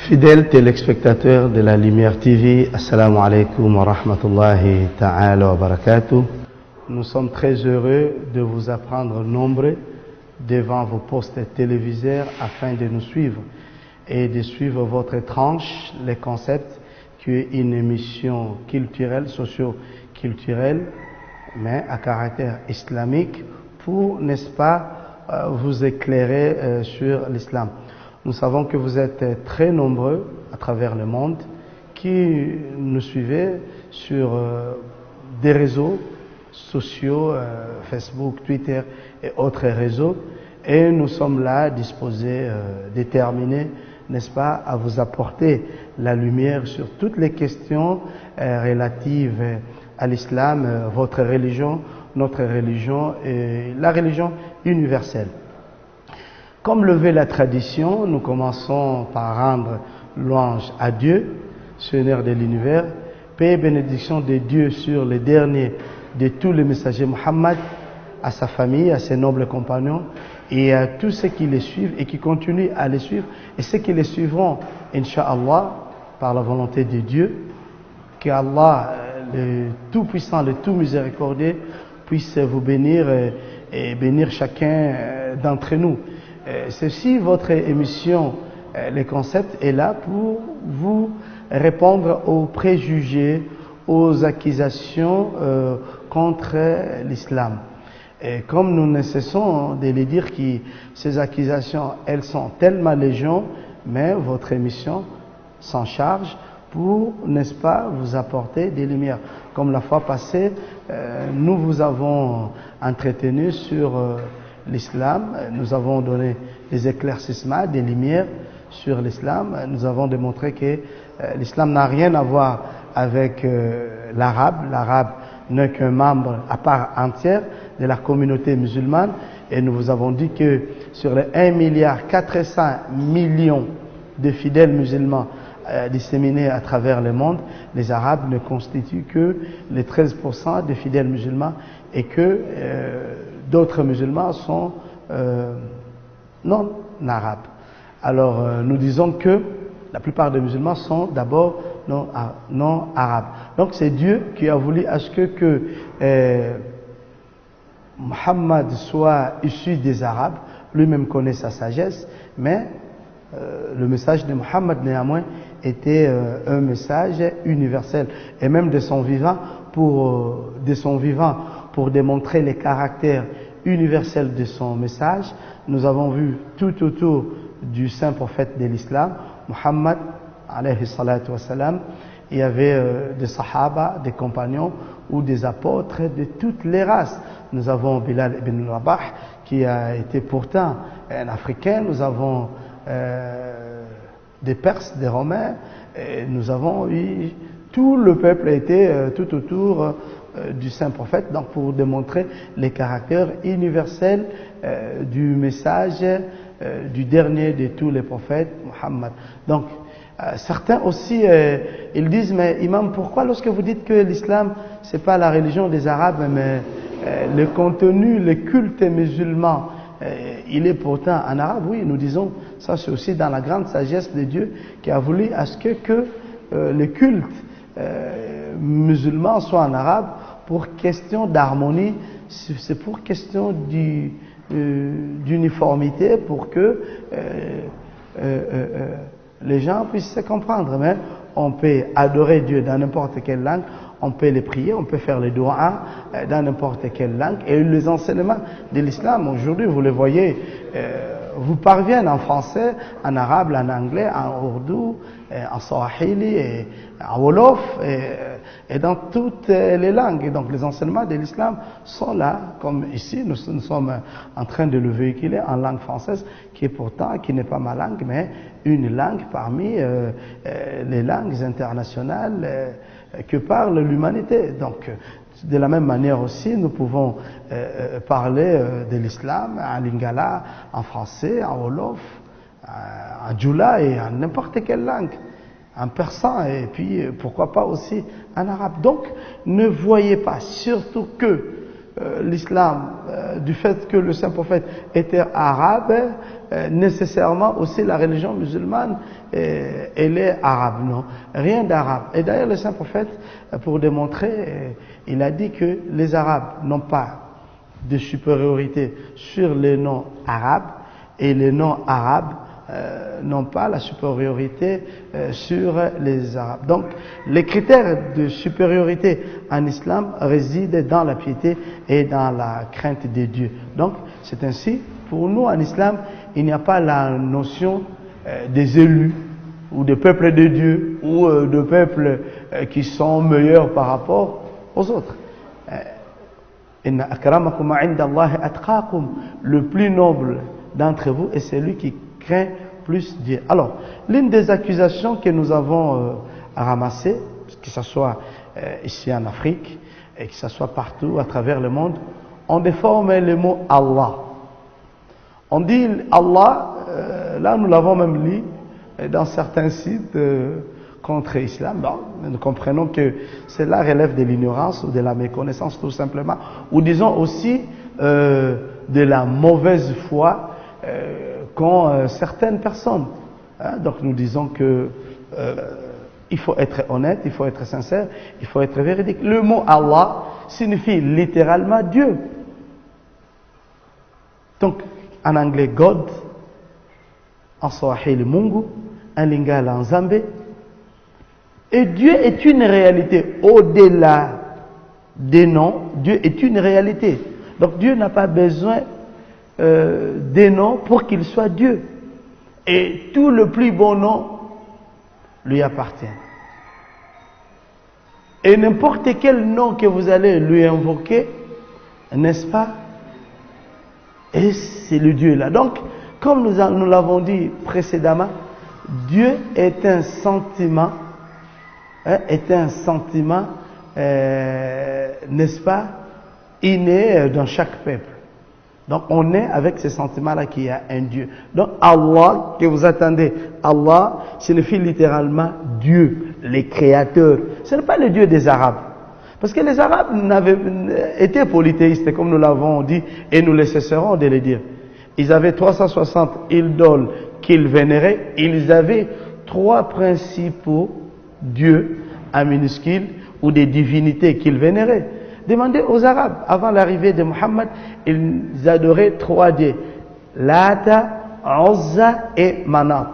Fidèles téléspectateurs de la Lumière TV, Assalamu alaikum wa rahmatullahi ta'ala wa barakatuh. Nous sommes très heureux de vous apprendre nombreux devant vos postes téléviseurs afin de nous suivre et de suivre votre tranche, les concepts, qui est une émission culturelle, socio-culturelle, mais à caractère islamique pour, n'est-ce pas, vous éclairer sur l'islam. Nous savons que vous êtes très nombreux à travers le monde qui nous suivez sur des réseaux sociaux, Facebook, Twitter et autres réseaux. Et nous sommes là disposés, déterminés, n'est-ce pas, à vous apporter la lumière sur toutes les questions relatives à l'islam, votre religion, notre religion et la religion universelle. Comme le veut la tradition, nous commençons par rendre louange à Dieu, Seigneur de l'univers, paix et bénédiction de Dieu sur le dernier de tous les messagers Muhammad, à sa famille, à ses nobles compagnons et à tous ceux qui les suivent et qui continuent à les suivre et ceux qui les suivront, Inch'Allah, par la volonté de Dieu. Que Allah, le Tout-Puissant, le Tout-Miséricordieux, puisse vous bénir et bénir chacun d'entre nous. Ceci, votre émission, les concepts, est là pour vous répondre aux préjugés, aux accusations contre l'islam. Et comme nous ne cessons de les dire que ces accusations, elles sont tellement légion, mais votre émission s'en charge pour, n'est-ce pas, vous apporter des lumières. Comme la fois passée, nous vous avons entretenu sur l'islam, nous avons donné des éclaircissements, des lumières sur l'islam. Nous avons démontré que l'islam n'a rien à voir avec l'arabe. L'arabe n'est qu'un membre à part entière de la communauté musulmane. Et nous vous avons dit que sur les 1,4 milliard de fidèles musulmans disséminés à travers le monde, les arabes ne constituent que les 13% des fidèles musulmans et que d'autres musulmans sont non arabes. Alors nous disons que la plupart des musulmans sont d'abord non arabes. Donc c'est Dieu qui a voulu à ce que Muhammad soit issu des arabes, lui-même connaît sa sagesse, mais le message de Muhammad néanmoins était un message universel et même de son vivant pour démontrer les caractères universels de son message. Nous avons vu tout autour du saint prophète de l'islam, Muhammad alayhi salatu wassalam, il y avait des sahaba, des compagnons ou des apôtres de toutes les races. Nous avons Bilal ibn Rabah qui a été pourtant un Africain, nous avons des Perses, des Romains, et nous avons eu, tout le peuple a été tout autour du saint prophète, donc pour démontrer les caractères universels du message du dernier de tous les prophètes, Muhammad. Donc certains aussi ils disent, mais imam, pourquoi lorsque vous dites que l'islam c'est pas la religion des arabes, mais le contenu, le culte musulman il est pourtant en arabe? Oui, nous disons, ça c'est aussi dans la grande sagesse de Dieu qui a voulu à ce que le culte musulman soit en arabe pour question d'harmonie, c'est pour question d'uniformité, pour que les gens puissent se comprendre. Mais on peut adorer Dieu dans n'importe quelle langue, on peut les prier, on peut faire les doigts dans n'importe quelle langue. Et les enseignements de l'islam, aujourd'hui, vous les voyez, vous parviennent en français, en arabe, en anglais, en ourdou, en swahili, et en wolof, et dans toutes les langues. Et donc les enseignements de l'islam sont là, comme ici, nous sommes en train de le véhiculer en langue française, qui est pourtant, qui n'est pas ma langue, mais une langue parmi les langues internationales que parle l'humanité. Donc de la même manière aussi, nous pouvons parler de l'islam en lingala, en français, en wolof, en djoula et en n'importe quelle langue. un persan et puis pourquoi pas aussi un arabe. Donc ne voyez pas, surtout que l'islam, du fait que le saint prophète était arabe, nécessairement aussi la religion musulmane, elle est arabe. Non, rien d'arabe. Et d'ailleurs le saint prophète, pour démontrer, il a dit que les arabes n'ont pas de supériorité sur les noms arabes et les noms arabes n'ont pas la supériorité sur les arabes. Donc les critères de supériorité en islam résident dans la piété et dans la crainte de Dieu. Donc c'est ainsi, pour nous en islam, il n'y a pas la notion des élus ou des peuples de Dieu ou de peuples qui sont meilleurs par rapport aux autres. Inna akramakum inda Allahi atqakum, le plus noble d'entre vous est celui qui craint plus Dieu. Alors, l'une des accusations que nous avons ramassées, que ce soit ici en Afrique et que ce soit partout à travers le monde, on déforme le mot Allah. On dit Allah, là nous l'avons même lu dans certains sites contre l'islam. Bon, nous comprenons que cela relève de l'ignorance ou de la méconnaissance tout simplement, ou disons aussi de la mauvaise foi qu'ont certaines personnes. Donc nous disons que il faut être honnête, il faut être sincère, il faut être véridique. Le mot Allah signifie littéralement Dieu. Donc en anglais God, en swahili Mungu, en lingala en Zambé. Et Dieu est une réalité. Au-delà des noms, Dieu est une réalité. Donc Dieu n'a pas besoin des noms pour qu'il soit Dieu. Et tout le plus bon nom lui appartient. Et n'importe quel nom que vous allez lui invoquer, n'est-ce pas? Et c'est le Dieu là. Donc, comme nous l'avons dit précédemment, Dieu est un sentiment, n'est-ce pas, inné dans chaque peuple. Donc on est avec ce sentiment-là qu'il y a un Dieu. Donc Allah, que vous attendez, Allah signifie littéralement Dieu, les créateurs. Ce n'est pas le Dieu des Arabes. Parce que les Arabes étaient polythéistes, comme nous l'avons dit, et nous ne cesserons de le dire. Ils avaient 360 idoles qu'ils vénéraient. Ils avaient 3 principaux dieux en minuscule ou des divinités qu'ils vénéraient. Demandez aux Arabes, avant l'arrivée de Mohammed, ils adoraient 3 dieux. Lata, Uzza et Manat.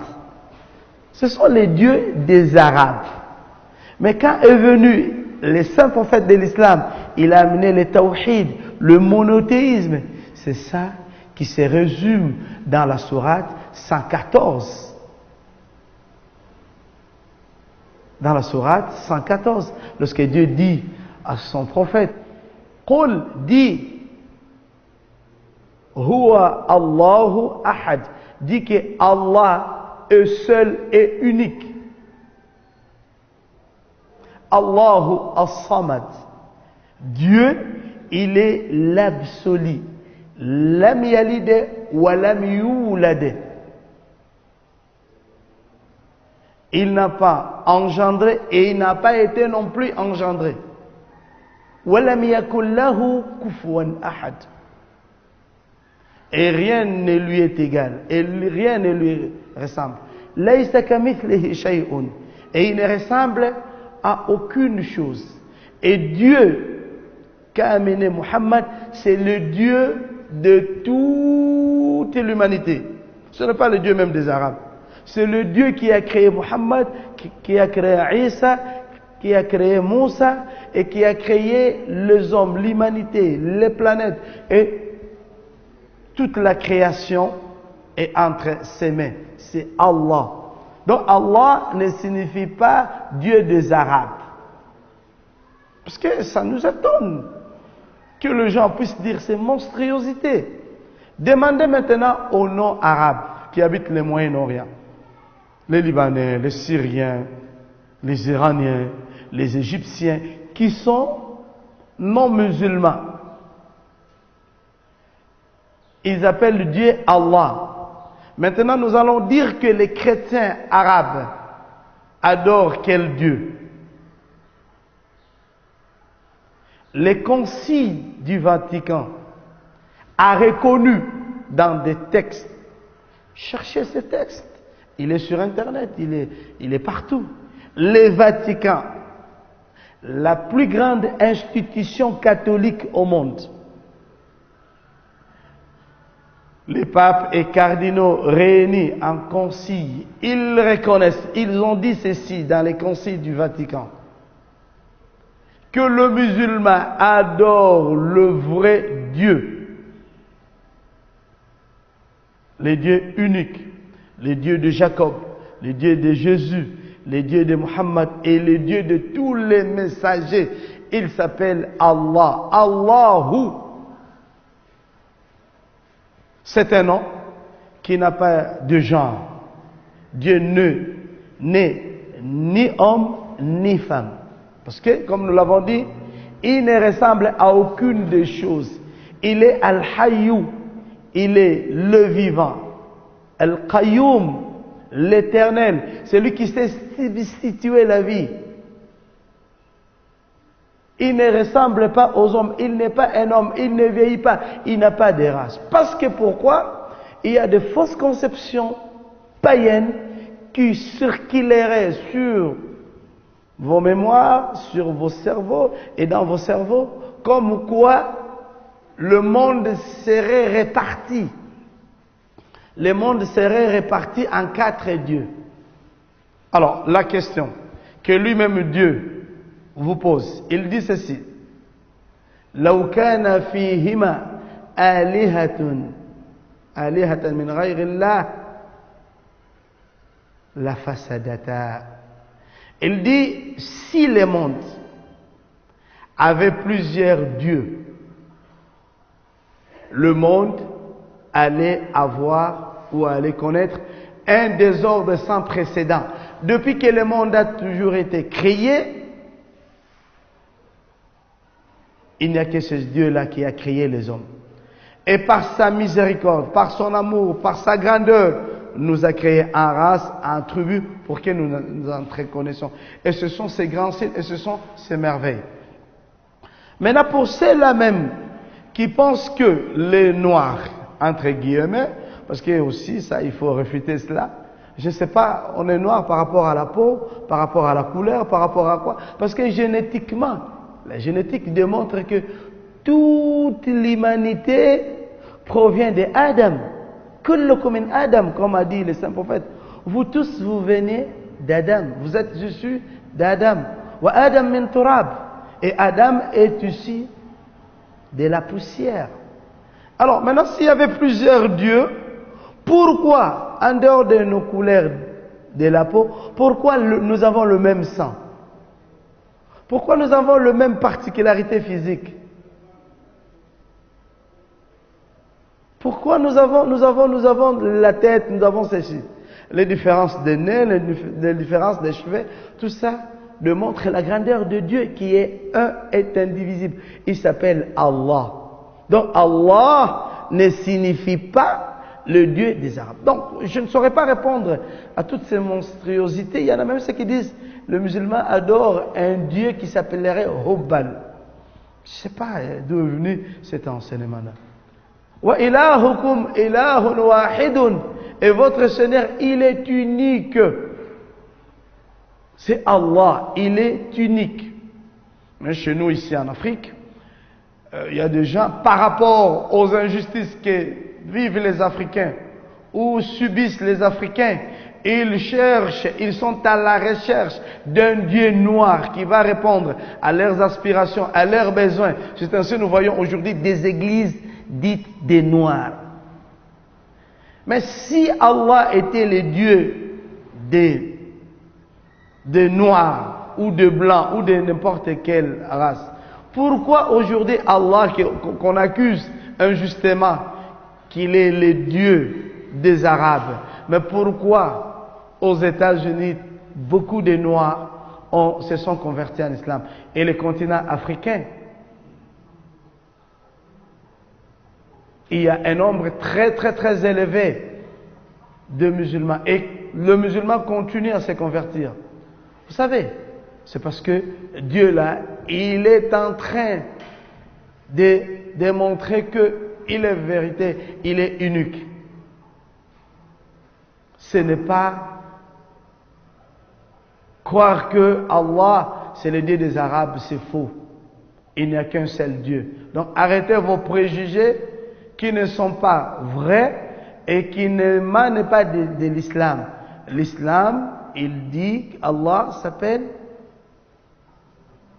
Ce sont les dieux des Arabes. Mais quand est venu le saint prophète de l'islam, il a amené le tawhid, le monothéisme. C'est ça qui se résume dans la sourate 114. Dans la sourate 114, lorsque Dieu dit à son prophète, Qul, dit, Huwa Allahu Ahad, dit que Allah est seul et unique. Allahu As-Samad. Dieu, il est l'absolu. Lam yalid wa lam yulad. Il n'a pas engendré et il n'a pas été non plus engendré. Wa lam yakul lahu kufuwan ahad. Et rien ne lui est égal, et rien ne lui ressemble. Laysa kamithlihi shay'un. Et il ne ressemble à aucune chose. Et Dieu qu'a amené Muhammad, c'est le Dieu de toute l'humanité. Ce n'est pas le Dieu même des Arabes. C'est le Dieu qui a créé Muhammad, qui a créé Isa, qui a créé Moussa, et qui a créé les hommes, l'humanité, les planètes. Et toute la création est entre ses mains. C'est Allah. Donc Allah ne signifie pas Dieu des Arabes. Parce que ça nous étonne que les gens puissent dire ces monstruosités. Demandez maintenant aux non-arabes qui habitent le Moyen-Orient. Les Libanais, les Syriens, les Iraniens, les Égyptiens, qui sont non-musulmans. Ils appellent le Dieu Allah. Maintenant, nous allons dire que les chrétiens arabes adore quel Dieu? Les conciles du Vatican a reconnu dans des textes. Cherchez ces textes. Il est sur Internet, il est partout. Le Vatican, la plus grande institution catholique au monde. Les papes et cardinaux réunis en concile, ils reconnaissent, ils ont dit ceci dans les conciles du Vatican, que le musulman adore le vrai Dieu, les dieux uniques, les dieux de Jacob, les dieux de Jésus, les dieux de Mohammed et les dieux de tous les messagers. Il s'appelle Allah. Allahu. C'est un nom qui n'a pas de genre. Dieu n'est ni homme ni femme. Parce que, comme nous l'avons dit, il ne ressemble à aucune des choses. Il est Al-Hayyu, il est le vivant. Al-Qayyum, l'éternel, c'est lui qui sait substituer la vie. Il ne ressemble pas aux hommes, il n'est pas un homme, il ne vieillit pas, il n'a pas de race. Parce que pourquoi? Il y a de fausses conceptions païennes qui circuleraient sur vos mémoires, sur vos cerveaux et dans vos cerveaux, comme quoi le monde serait réparti. Le monde serait réparti en 4 dieux. Alors, la question que lui-même Dieu vous pose, il dit ceci: لو كان فيهما آلهة من غير الله لفسدتا. Il dit, si le monde avait plusieurs dieux, le monde allait avoir ou allait connaître un désordre sans précédent. Depuis que le monde a toujours été créé, il n'y a que ce Dieu-là qui a créé les hommes. Et par sa miséricorde, par son amour, par sa grandeur, nous a créé en race, en tribu, pour que nous en reconnaissions. Et ce sont ces grands signes, et ce sont ces merveilles. Maintenant, pour ceux-là même qui pensent que les noirs, entre guillemets, parce que aussi, ça, il faut réfuter cela. Je ne sais pas, on est noir par rapport à la peau, par rapport à la couleur, par rapport à quoi? Parce que génétiquement, la génétique démontre que toute l'humanité provient d'Adam. Kullukum min Adam, comme a dit le saint prophète. Vous tous, vous venez d'Adam. Vous êtes issus d'Adam. Wa Adam min turab. Et Adam est issu de la poussière. Alors, maintenant, s'il y avait plusieurs dieux, pourquoi, en dehors de nos couleurs de la peau, pourquoi nous avons le même sang? Pourquoi nous avons la même particularité physique? Pourquoi nous avons la tête, nous avons ceci? Les différences des nez, les différences des cheveux, tout ça démontre la grandeur de Dieu qui est un et indivisible. Il s'appelle Allah. Donc Allah ne signifie pas le Dieu des Arabes. Donc je ne saurais pas répondre à toutes ces monstruosités. Il y en a même ceux qui disent le musulman adore un Dieu qui s'appellerait Hubbal. Je ne sais pas d'où est venu cet enseignement-là. Wa ilahukum ilahun wahidun. Et votre Seigneur, il est unique. C'est Allah, il est unique. Mais chez nous, ici en Afrique, il y a des gens, par rapport aux injustices que vivent les Africains ou subissent les Africains, ils cherchent, ils sont à la recherche d'un Dieu noir qui va répondre à leurs aspirations, à leurs besoins. C'est ainsi que nous voyons aujourd'hui des églises dites des Noirs. Mais si Allah était le Dieu des Noirs ou de Blancs ou de n'importe quelle race, pourquoi aujourd'hui Allah, qu'on accuse injustement qu'il est le Dieu des Arabes, mais pourquoi aux États-Unis beaucoup de Noirs se sont convertis en islam et le continent africain, il y a un nombre très élevé de musulmans et le musulman continue à se convertir. Vous savez, c'est parce que Dieu là, il est en train de démontrer qu'il est vérité, il est unique. Ce n'est pas croire que Allah, c'est le Dieu des Arabes, c'est faux. Il n'y a qu'un seul Dieu. Donc arrêtez vos préjugés qui ne sont pas vrais et qui n'émanent pas de l'islam. L'islam, il dit qu'Allah s'appelle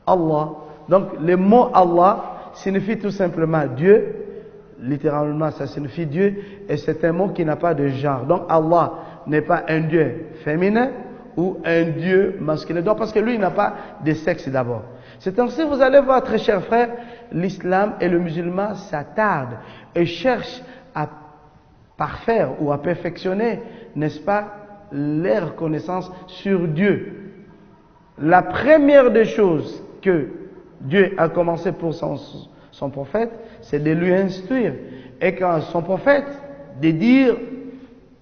Allah. Donc le mot Allah signifie tout simplement Dieu. Littéralement, ça signifie Dieu. Et c'est un mot qui n'a pas de genre. Donc Allah n'est pas un Dieu féminin ou un Dieu masculin. Donc parce que lui, il n'a pas de sexe d'abord. C'est ainsi, vous allez voir, très chers frères, l'islam et le musulman s'attardent et cherchent à parfaire ou à perfectionner, n'est-ce pas, leur connaissance sur Dieu. La première des choses que Dieu a commencé pour son prophète, c'est de lui instruire. Et quand son prophète, de dire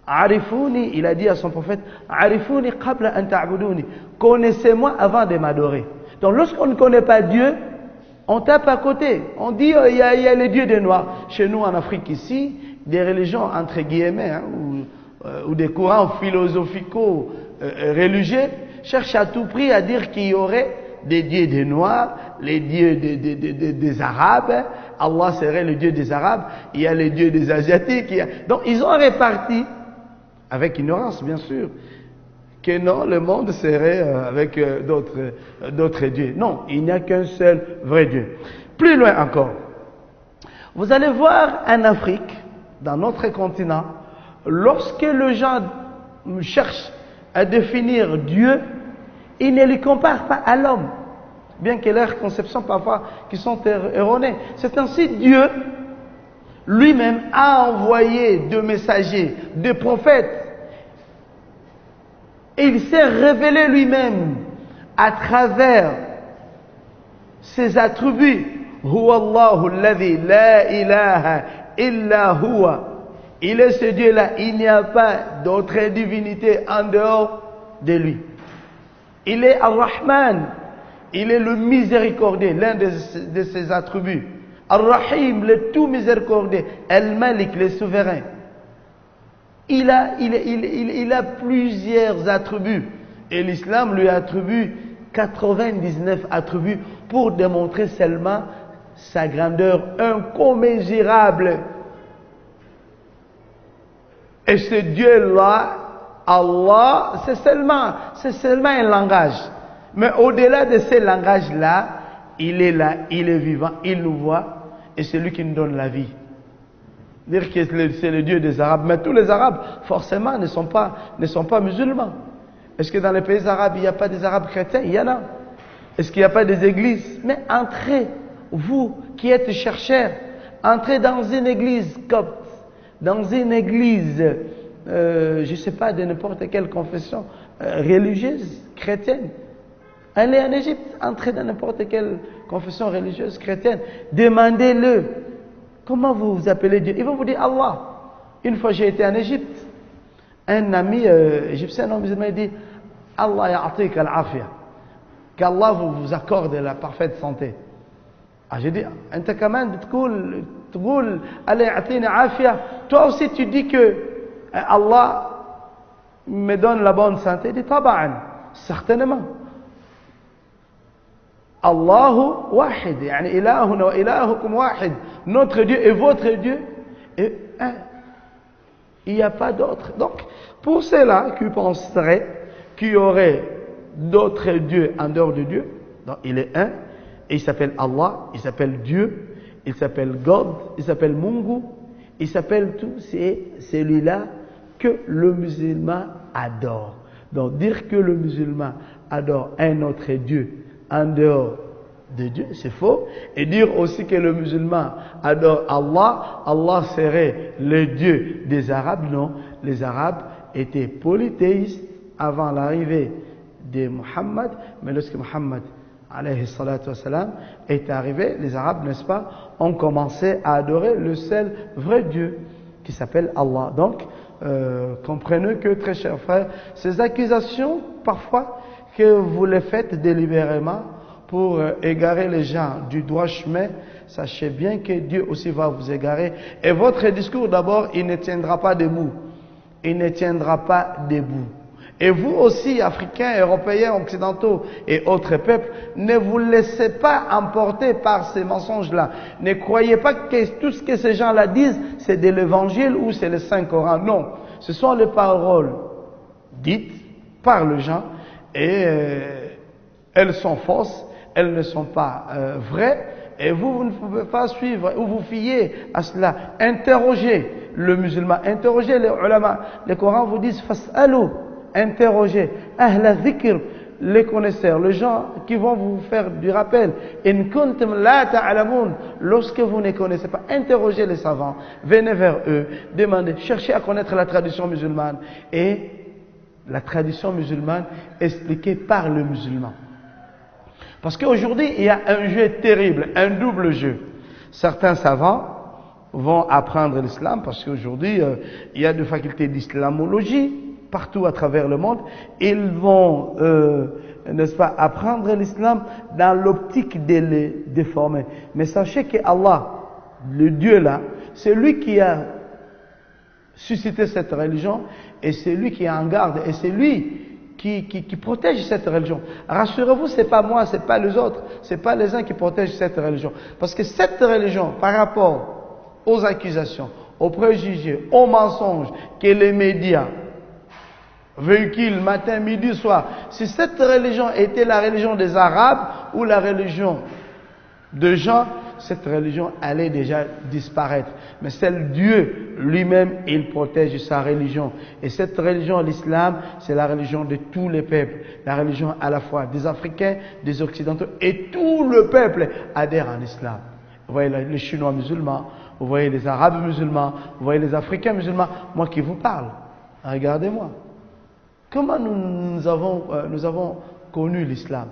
Arifuni, il a dit à son prophète Arifuni qabla an ta'buduni, connaissez-moi avant de m'adorer. Donc lorsqu'on ne connaît pas Dieu, on tape à côté. On dit il y a les dieux des Noirs. Chez nous en Afrique ici, des religions entre guillemets ou des courants philosophico religieux cherchent à tout prix à dire qu'il y aurait des dieux des Noirs, les dieux des Arabes. Allah serait le Dieu des Arabes. Il y a les dieux des Asiatiques. Donc ils ont réparti, avec ignorance bien sûr, que non, le monde serait avec d'autres dieux. Non, il n'y a qu'un seul vrai Dieu. Plus loin encore, vous allez voir en Afrique, dans notre continent, lorsque les gens cherchent à définir Dieu, ils ne le comparent pas à l'homme, bien que leurs conceptions parfois qui sont erronées. C'est ainsi Dieu lui-même a envoyé des messagers, des prophètes. Et il s'est révélé lui-même à travers ses attributs. Huwa Allahu alladhi la ilaha illa huwa. Il est ce Dieu-là, il n'y a pas d'autre divinité en dehors de lui. Il est Ar-Rahman, il est le miséricordieux, l'un de ses attributs. Ar-Rahim, le tout miséricordieux. Al-Malik, le souverain. Il a plusieurs attributs. Et l'islam lui attribue 99 attributs pour démontrer seulement sa grandeur incommensurable. Et ce Dieu-là, Allah, c'est seulement un langage. Mais au-delà de ce langage-là, il est là, il est vivant, il nous voit, et c'est lui qui nous donne la vie. Dire que c'est le Dieu des Arabes, mais tous les Arabes, forcément, ne sont pas musulmans. Est-ce que dans les pays arabes, il n'y a pas des Arabes chrétiens? Il y en a. Est-ce qu'il n'y a pas des églises? Mais entrez, vous qui êtes chercheurs, entrez dans une église copte, dans une église, je ne sais pas, de n'importe quelle confession religieuse, chrétienne. Allez en Égypte, entrez dans n'importe quelle confession religieuse chrétienne, demandez-le. Comment vous vous appelez Dieu? Ils vont vous dire Allah. Une fois j'ai été en Égypte, un ami égyptien non musulman dit Allah ya'atik al-afia, qu'Allah vous accorde la parfaite santé. Ah, j'ai dit anta kaman tqul Allah ya'tini afia, toi aussi tu dis que Allah me donne la bonne santé. Il dit taba'an, certainement. Allahu wahid, yani ilahuna wa ilahukum wahid. Notre Dieu et votre Dieu est un. Il n'y a pas d'autre. Donc, pour ceux-là qui penseraient qu'il y aurait d'autres dieux en dehors de Dieu, donc il est un, et il s'appelle Allah, il s'appelle Dieu, il s'appelle God, il s'appelle Mungu, il s'appelle tout, c'est celui-là que le musulman adore. Donc, dire que le musulman adore un autre Dieu en dehors de Dieu, c'est faux. Et dire aussi que le musulman adore Allah, Allah serait le Dieu des Arabes, non. Les Arabes étaient polythéistes avant l'arrivée de Muhammad, mais lorsque Muhammad alayhi salatu wassalam est arrivé, les Arabes, n'est-ce pas, ont commencé à adorer le seul vrai Dieu qui s'appelle Allah. Donc, comprenez que, très chers frères, ces accusations, parfois, que vous le faites délibérément pour égarer les gens du droit chemin, sachez bien que Dieu aussi va vous égarer. Et votre discours, d'abord, il ne tiendra pas debout. Il ne tiendra pas debout. Et vous aussi, Africains, Européens, Occidentaux et autres peuples, ne vous laissez pas emporter par ces mensonges-là. Ne croyez pas que tout ce que ces gens-là disent, c'est de l'Évangile ou c'est le Saint-Coran. Non, ce sont les paroles dites par les gens et elles sont fausses, elles ne sont pas vraies. Et vous ne pouvez pas suivre ou vous fier à cela. Interrogez le musulman, interrogez les ulama. Le Coran vous dit « Fas'alou ». Interrogez ahla dhikr, les connaisseurs, les gens qui vont vous faire du rappel. In kuntum la ta'lamun, lorsque vous ne connaissez pas, interrogez les savants, venez vers eux, demandez, cherchez à connaître la tradition musulmane et la tradition musulmane expliquée par le musulman. Parce qu'aujourd'hui, il y a un jeu terrible, un double jeu. Certains savants vont apprendre l'islam parce qu'aujourd'hui, il y a des facultés d'islamologie partout à travers le monde. Ils vont, n'est-ce pas, apprendre l'islam dans l'optique de les déformer. Mais sachez que Allah, le Dieu là, c'est lui qui a suscité cette religion et c'est lui qui est en garde et c'est lui qui protège cette religion. Rassurez-vous, c'est pas moi, c'est pas les autres, c'est pas les uns qui protègent cette religion. Parce que cette religion, par rapport aux accusations, aux préjugés, aux mensonges que les médias véhiculent matin, midi, soir, si cette religion était la religion des Arabes ou la religion de gens, cette religion allait déjà disparaître. Mais celle Dieu lui-même, il protège sa religion. Et cette religion, l'islam, c'est la religion de tous les peuples. La religion à la fois des Africains, des Occidentaux, et tout le peuple adhère en islam. Vous voyez les Chinois musulmans, vous voyez les Arabes musulmans, vous voyez les Africains musulmans. Moi qui vous parle, regardez-moi. Comment nous avons connu l'islam?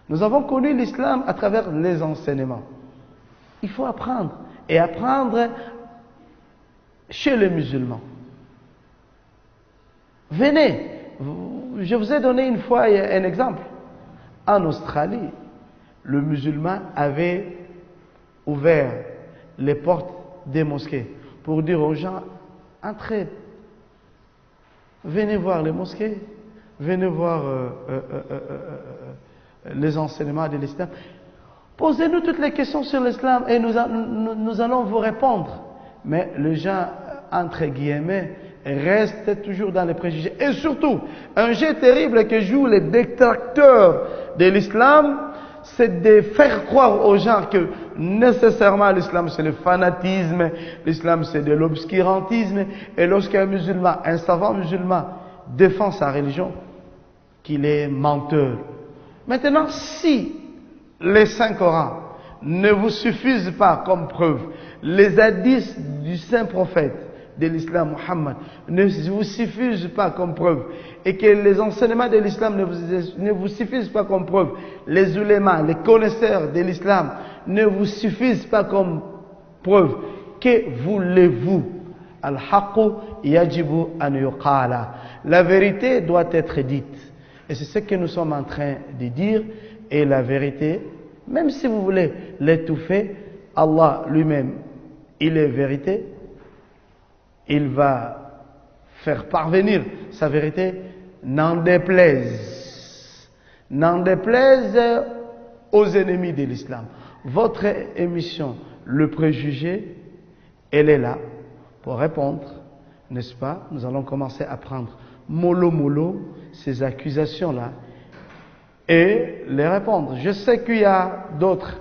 Nous avons connu l'islam à travers les enseignements. Il faut apprendre. Et apprendre chez les musulmans. Venez. Je vous ai donné une fois un exemple. En Australie, le musulman avait ouvert les portes des mosquées pour dire aux gens, entrez. Venez voir les mosquées. Venez voir les enseignements de l'islam. Posez-nous toutes les questions sur l'islam et nous allons vous répondre. Mais les gens, entre guillemets, restent toujours dans les préjugés. Et surtout, un jeu terrible que jouent les détracteurs de l'islam, c'est de faire croire aux gens que nécessairement l'islam c'est le fanatisme, l'islam c'est de l'obscurantisme. Et lorsqu'un musulman, un savant musulman, défend sa religion, qu'il est menteur. Maintenant, si les Saint-Coran ne vous suffisent pas comme preuve, les hadiths du Saint-Prophète de l'islam, Muhammad, ne vous suffisent pas comme preuve, et que les enseignements de l'islam ne vous suffisent pas comme preuve, les ulémas, les connaisseurs de l'islam ne vous suffisent pas comme preuve, que voulez-vous? Al-haqqu yajibu an yuqala. La vérité doit être dite. Et c'est ce que nous sommes en train de dire. Et la vérité, même si vous voulez l'étouffer, Allah lui-même, il est vérité. Il va faire parvenir sa vérité, n'en déplaise aux ennemis de l'islam. Votre émission, Le Préjugé, elle est là pour répondre, n'est-ce pas? Nous allons commencer à prendre mollo mollo ces accusations-là et les répondre. Je sais qu'il y a d'autres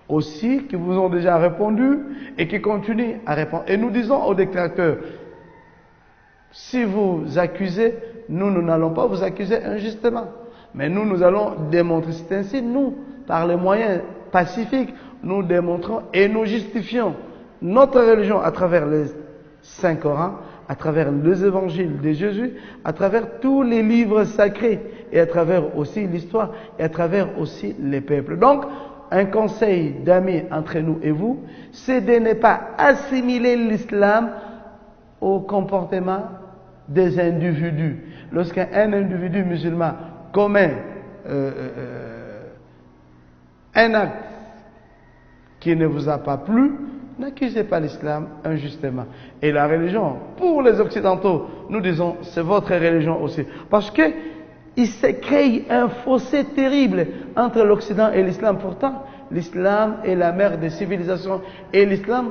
aussi qui vous ont déjà répondu et qui continuent à répondre. Et nous disons aux détracteurs, si vous accusez, nous n'allons pas vous accuser injustement. Mais nous allons démontrer, c'est ainsi, nous, par les moyens pacifiques, nous démontrons et nous justifions notre religion à travers les Saint-Coran, à travers les évangiles de Jésus, à travers tous les livres sacrés et à travers aussi l'histoire et à travers aussi les peuples. Donc, un conseil d'amis entre nous et vous, c'est de ne pas assimiler l'islam au comportement des individus. Lorsqu'un individu musulman commet un acte qui ne vous a pas plu, n'accusez pas l'islam injustement. Et la religion, pour les Occidentaux, nous disons, c'est votre religion aussi. Parce que il s'est créé un fossé terrible entre l'Occident et l'islam. Pourtant, l'islam est la mère des civilisations. Et l'islam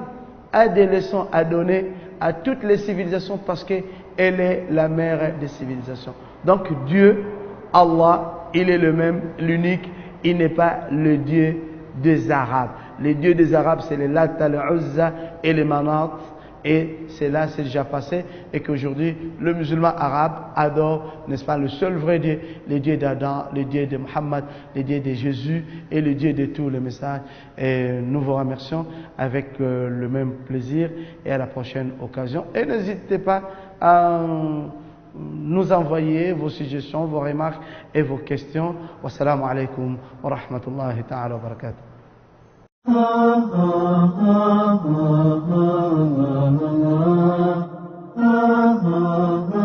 a des leçons à donner à toutes les civilisations parce qu'elle est la mère des civilisations. Donc Dieu, Allah, il est le même, l'unique. Il n'est pas le Dieu des Arabes. Les dieux des Arabes, c'est les Lata, les Uzza et les Manat. Et c'est là, c'est déjà passé. Et qu'aujourd'hui, le musulman arabe adore, n'est-ce pas, le seul vrai Dieu, les dieux d'Adam, les dieux de Mohammed, les dieux de Jésus et les dieux de tous les messages. Et nous vous remercions avec le même plaisir et à la prochaine occasion. Et n'hésitez pas à nous envoyer vos suggestions, vos remarques et vos questions. Wassalamu alaikum wa rahmatullahi ta'ala wa barakatuh. Ah, ah, ah, ah, ah, ah, ah.